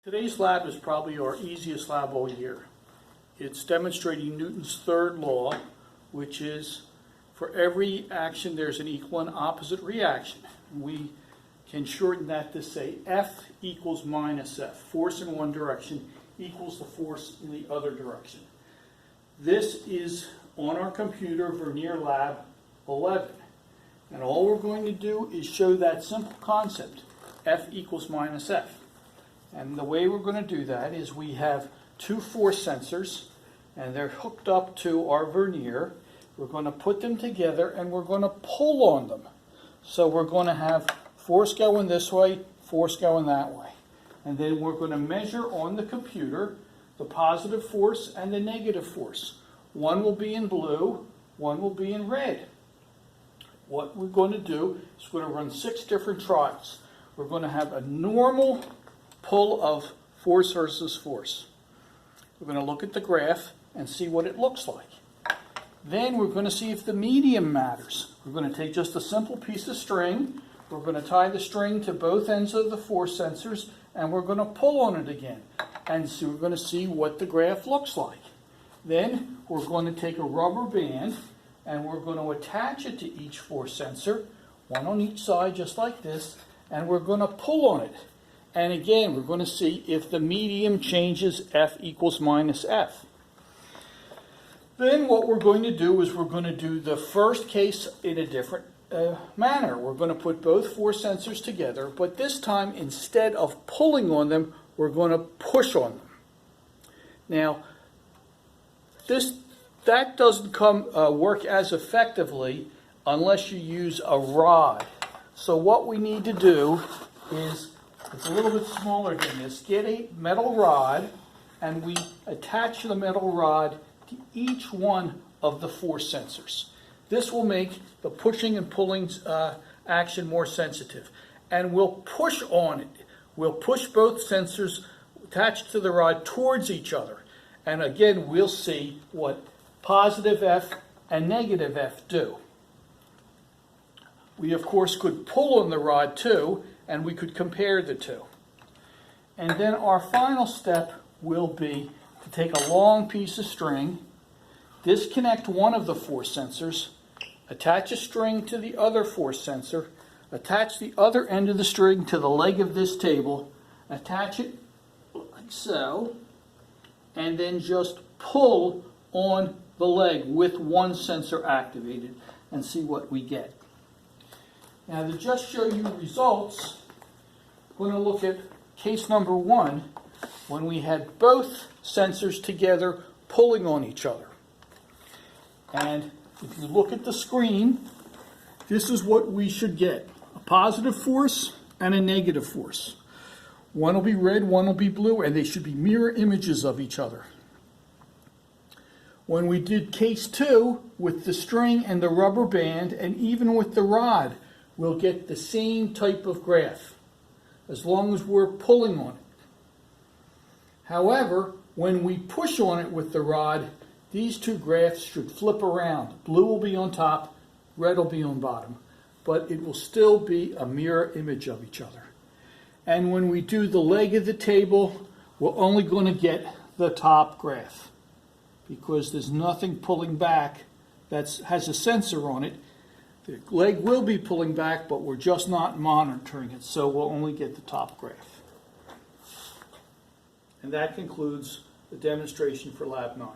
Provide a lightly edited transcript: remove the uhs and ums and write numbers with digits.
Today's lab is probably our easiest lab all year. It's demonstrating Newton's third law, which is for every action there's an equal and opposite reaction. We can shorten that to say F equals minus F. Force in one direction equals the force in the other direction. This is on our computer, Vernier Lab 11. And all we're going to do is show that simple concept, F equals minus F. And the way we're going to do that is we have two force sensors, and they're hooked up to our vernier. We're going to put them together, and we're going to pull on them. So we're going to have force going this way, force going that way. And then we're going to measure on the computer the positive force and the negative force. One will be in blue, one will be in red. What we're going to do is we're going to run 6 different trials. We're going to have a normal pull of force versus force. We're going to look at the graph and see what it looks like. Then we're going to see if the medium matters. We're going to take just a simple piece of string. We're going to tie the string to both ends of the force sensors, and we're going to pull on it again. And so we're going to see what the graph looks like. Then we're going to take a rubber band, and we're going to attach it to each force sensor, one on each side just like this, and we're going to pull on it. And again, we're going to see if the medium changes F equals minus F. Then what we're going to do is we're going to do the first case in a different manner. We're going to put both force sensors together, but this time instead of pulling on them, we're going to push on them. Now, that doesn't work as effectively unless you use a rod. So what we need to do is, it's a little bit smaller than this, get a metal rod, and we attach the metal rod to each one of the force sensors. This will make the pushing and pulling action more sensitive. And we'll push on it. We'll push both sensors attached to the rod towards each other. And again, we'll see what positive F and negative F do. We, of course, could pull on the rod too, and we could compare the two. And then our final step will be to take a long piece of string, disconnect one of the force sensors, attach a string to the other force sensor, attach the other end of the string to the leg of this table, attach it like so, and then just pull on the leg with one sensor activated and see what we get. Now, to just show you results, we're going to look at case number 1 when we had both sensors together pulling on each other. And if you look at the screen, this is what we should get: a positive force and a negative force. One will be red, one will be blue, and they should be mirror images of each other. When we did case 2 with the string and the rubber band, and even with the rod, we'll get the same type of graph, as long as we're pulling on it. However, when we push on it with the rod, these two graphs should flip around. Blue will be on top, red will be on bottom, but it will still be a mirror image of each other. And when we do the leg of the table, we're only going to get the top graph, because there's nothing pulling back that has a sensor on it. The leg will be pulling back, but we're just not monitoring it, so we'll only get the top graph. And that concludes the demonstration for Lab 9.